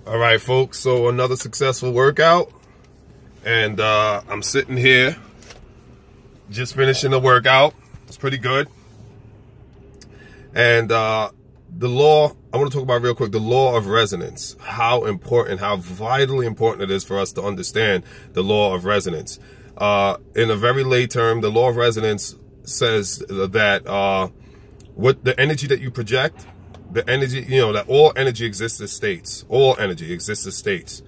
All right, folks, so another successful workout, and I'm sitting here just finishing the workout. It's pretty good. And the law, I want to talk about real quick, the law of resonance, how important, how vitally important it is for us to understand the law of resonance. In a very lay term, the law of resonance says that what the energy that you project, the energy, that all energy exists as states. All energy exists as states.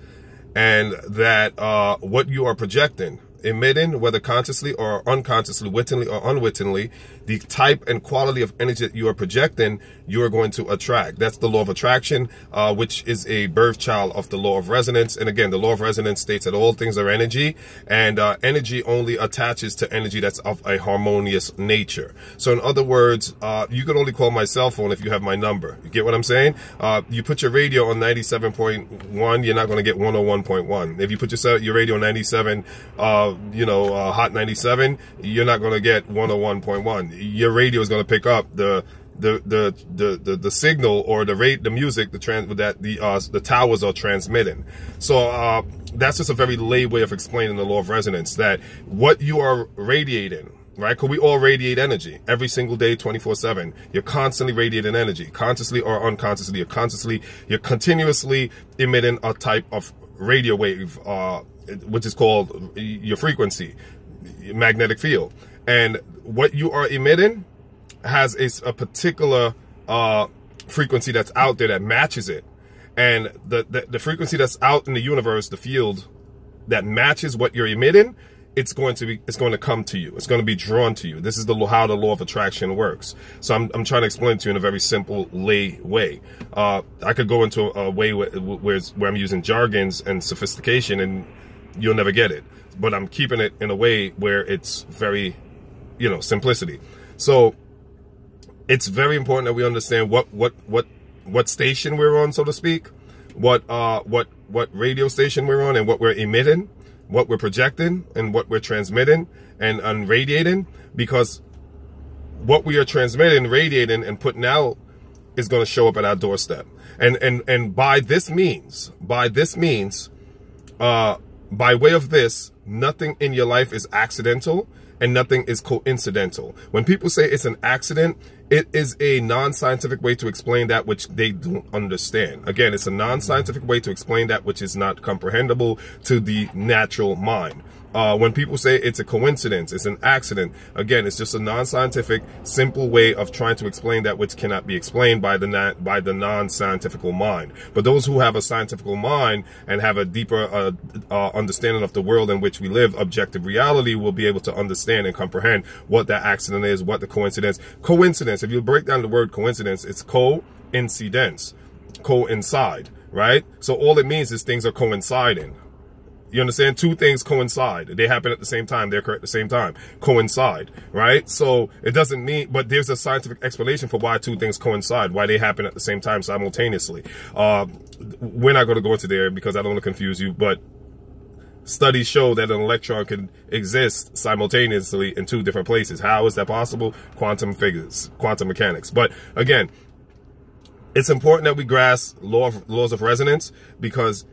And that what you are projecting, emitting, whether consciously or unconsciously, wittingly or unwittingly, the type and quality of energy that you are projecting, you are going to attract. That's the law of attraction, which is a birth child of the law of resonance. And again, the law of resonance states that all things are energy, and energy only attaches to energy that's of a harmonious nature. So in other words, you can only call my cell phone if you have my number. You get what I'm saying? You put your radio on 97.1, you're not going to get 101.1. If you put your radio on 97, Hot 97, you're not going to get 101.1. Your radio is going to pick up the signal or the music that the towers are transmitting. So that's just a very lay way of explaining the law of resonance, that what you are radiating, right? Because we all radiate energy every single day, 24/7. You're constantly radiating energy, consciously or unconsciously. You're continuously emitting a type of radio wave, which is called your frequency, magnetic field. And what you are emitting has a particular frequency that's out there that matches it. And the frequency that's out in the universe, the field that matches what you're emitting, it's going to come to you. It's going to be drawn to you. This is how the law of attraction works. So I'm trying to explain to you in a very simple lay way. I could go into a way where I'm using jargons and sophistication, and you'll never get it. But I'm keeping it in a way where it's very, simplicity. So it's very important that we understand what station we're on, so to speak, what radio station we're on, and what we're emitting, what we're projecting, and what we're transmitting and radiating, because what we are transmitting, radiating, and putting out is going to show up at our doorstep. And by way of this, nothing in your life is accidental and nothing is coincidental. When people say it's an accident, it is a non-scientific way to explain that which they don't understand. Again, it's a non-scientific way to explain that which is not comprehensible to the natural mind. When people say it's a coincidence, it's an accident, again, it's just a non-scientific, simple way of trying to explain that which cannot be explained by the non-scientific mind. But those who have a scientific mind and have a deeper understanding of the world in which we live, objective reality, will be able to understand and comprehend what that accident is, what the coincidence. Coincidence, if you break down the word coincidence, it's coincidence, coincide, right? So all it means is things are coinciding. You understand? Two things coincide. They happen at the same time. They occur at the same time. Coincide, right? So it doesn't mean, but there's a scientific explanation for why two things coincide, why they happen at the same time simultaneously. We're not going to go into there because I don't want to confuse you, but studies show that an electron can exist simultaneously in two different places. How is that possible? Quantum physics, quantum mechanics. But again, it's important that we grasp laws of resonance, because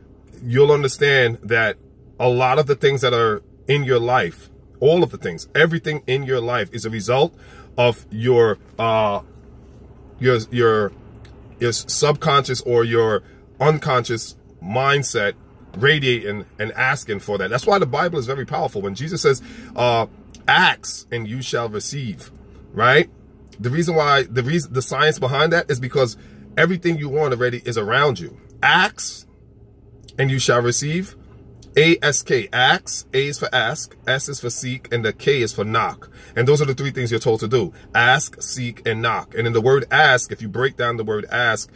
you'll understand that a lot of the things that are in your life, all of the things, everything in your life is a result of your subconscious or your unconscious mindset radiating and asking for that. That's why the Bible is very powerful. When Jesus says, ask and you shall receive, right? The science behind that is because everything you want already is around you. Ask and you shall receive. A-S-K, ask. A is for ask, S is for seek, and the K is for knock. And those are the three things you're told to do: ask, seek, and knock. And in the word ask, if you break down the word ask,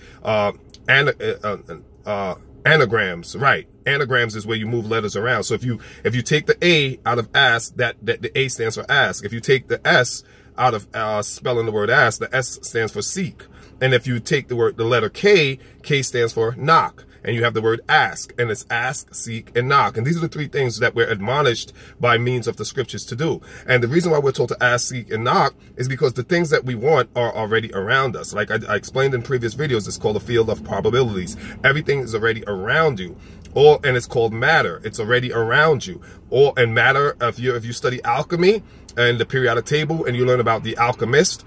anagrams, right? Anagrams is where you move letters around. So if you take the A out of ask, that the A stands for ask. If you take the S out of spelling the word ask, the S stands for seek. And if you take the letter K, K stands for knock. and you have the word ask, and it's ask, seek, and knock. And these are the three things that we're admonished by means of the scriptures to do. And the reason why we're told to ask, seek, and knock is because the things that we want are already around us. Like I explained in previous videos, it's called a field of probabilities. Everything is already around you. And it's called matter. It's already around you. And matter, if you study alchemy and the periodic table, and you learn about the alchemist,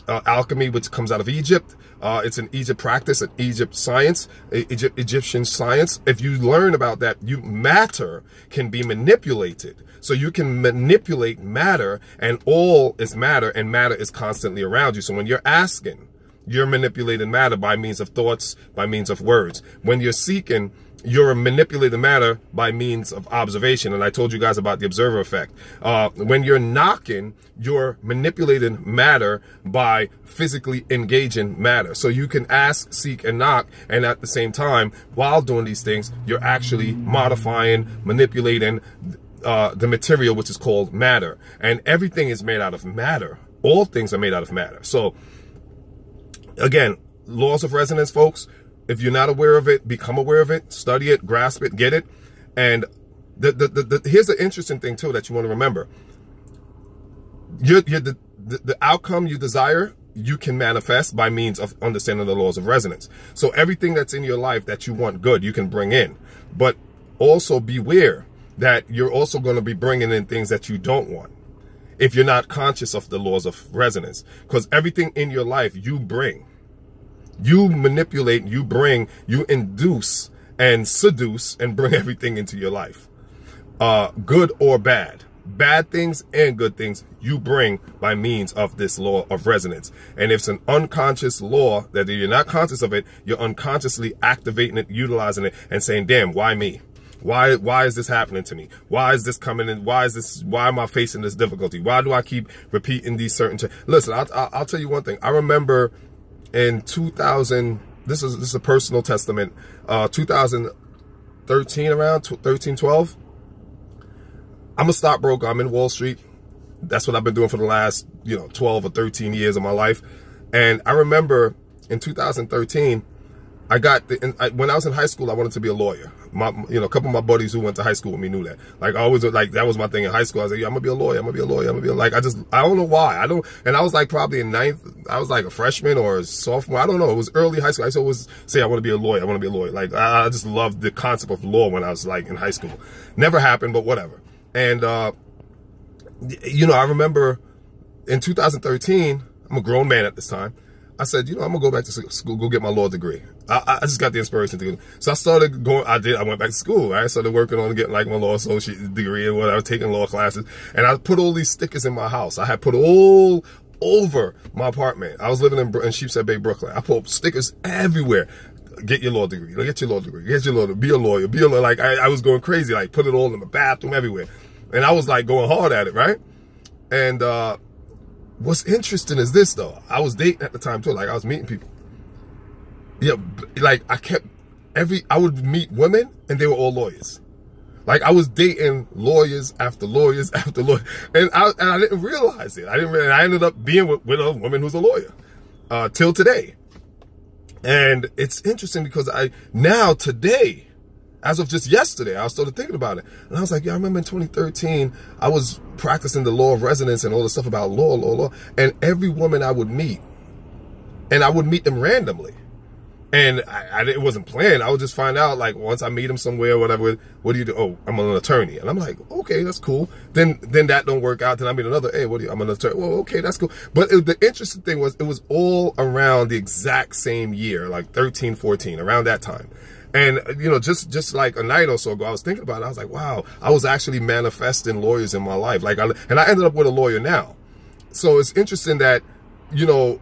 alchemy, which comes out of Egypt. It's an Egypt practice, an Egypt science, Egyptian science. If you learn about that, matter can be manipulated. So you can manipulate matter, and all is matter, and matter is constantly around you. So when you're asking, you're manipulating matter by means of thoughts, by means of words. When you're seeking, you're manipulating matter by means of observation. And I told you guys about the observer effect. When you're knocking, you're manipulating matter by physically engaging matter. So you can ask, seek, and knock. And at the same time, while doing these things, you're actually modifying, manipulating the material, which is called matter. And everything is made out of matter. All things are made out of matter. So again, laws of resonance, folks. If you're not aware of it, become aware of it, study it, grasp it, get it. And here's the interesting thing too that you want to remember. The outcome you desire, you can manifest by means of understanding the laws of resonance. So everything that's in your life that you want good, you can bring in. But also beware that you're also going to be bringing in things that you don't want if you're not conscious of the laws of resonance. Because everything in your life you bring. You manipulate, you bring, you induce and seduce and bring everything into your life. Good or bad. Bad things and good things you bring by means of this law of resonance. And if it's an unconscious law that you're not conscious of it, you're unconsciously activating it, utilizing it, and saying, damn, why me? Why is this happening to me? Why is this coming in? Why am I facing this difficulty? Why do I keep repeating these certain... Listen, I'll tell you one thing. I remember in 2000, this is a personal testament, 2013, around 13, 12, I'm a stockbroker. I'm in Wall Street. That's what I've been doing for the last, 12 or 13 years of my life. And I remember in 2013, when I was in high school, I wanted to be a lawyer. A couple of my buddies who went to high school with me knew that. Like, I always, like, that was my thing in high school. I was like, yeah, I'm gonna be a lawyer. I'm gonna be a lawyer. I'm gonna be like, I don't know why. And I was like probably in ninth. I was like a freshman or a sophomore. I don't know. It was early high school. I used to always say, I want to be a lawyer. I want to be a lawyer. Like, I just loved the concept of law when I was like in high school. Never happened, but whatever. And, I remember in 2013, I'm a grown man at this time. I said, I'm gonna go back to school, go get my law degree. I just got the inspiration to do it. So I started going, I went back to school. I started working on getting like my law associate degree and whatever, taking law classes. And I put all these stickers in my house. I had put all over my apartment. I was living in Sheepshead Bay, Brooklyn. I put stickers everywhere. Get your law degree. Get your law degree. Get your law degree. Be a lawyer. Be a lawyer. Like I was going crazy. Like put it all in the bathroom, everywhere. And I was like going hard at it, right? And what's interesting is this though. I was dating at the time too. Like I was meeting people. Yeah, like I would meet women and they were all lawyers. Like I was dating lawyers after lawyers after lawyers, and I didn't realize it. I ended up being with a woman who's a lawyer till today. And it's interesting because today, as of just yesterday, I started thinking about it. And I was like, yeah, I remember in 2013, I was practicing the law of resonance and all the stuff about law. And every woman I would meet, and I would meet them randomly. And it wasn't planned. I would just find out, like, once I meet him somewhere or whatever, what do you do? Oh, I'm an attorney. And I'm like, okay, that's cool. Then that don't work out. Then I meet another, hey, I'm an attorney. Well, okay, that's cool. But the interesting thing was, it was all around the exact same year, like 13, 14, around that time. And, just like a night or so ago, I was thinking about it. I was like, wow, I was actually manifesting lawyers in my life. Like, and I ended up with a lawyer now. So it's interesting that, by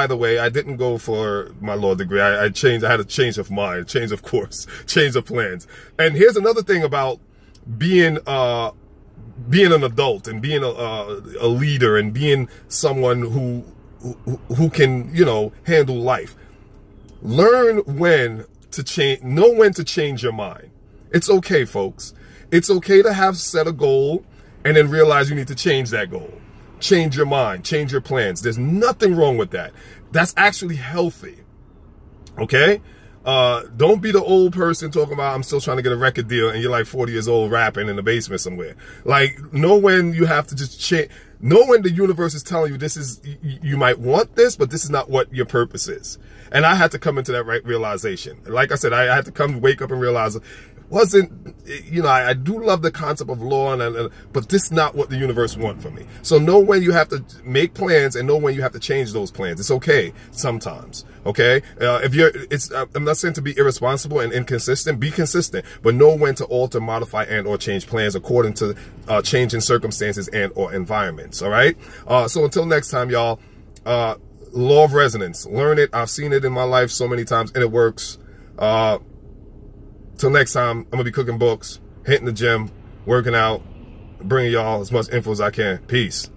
the way, I didn't go for my law degree. I had a change of mind, change of course, change of plans. And here's another thing about being an adult and being a leader and being someone who can, handle life. Learn when to change, know when to change your mind. It's okay, folks. It's okay to have set a goal and then realize you need to change that goal. Change your mind, change your plans. There's nothing wrong with that. That's actually healthy. Okay? Don't be the old person talking about, I'm still trying to get a record deal, and you're like 40 years old rapping in the basement somewhere. Like, know when you have to just change. Know when the universe is telling you this is, you might want this, but this is not what your purpose is. And I had to come into that right realization. Like I said, I had to wake up and realize it wasn't, you know, I do love the concept of law, but this is not what the universe wants for me. So know when you have to make plans and know when you have to change those plans. It's okay sometimes. Okay. I'm not saying to be irresponsible and inconsistent, be consistent, but know when to alter, modify, and or change plans according to changing circumstances and or environments. All right. So until next time, y'all, law of resonance, learn it. I've seen it in my life so many times and it works. Till next time, I'm gonna be cooking books, hitting the gym, working out, bringing y'all as much info as I can. Peace.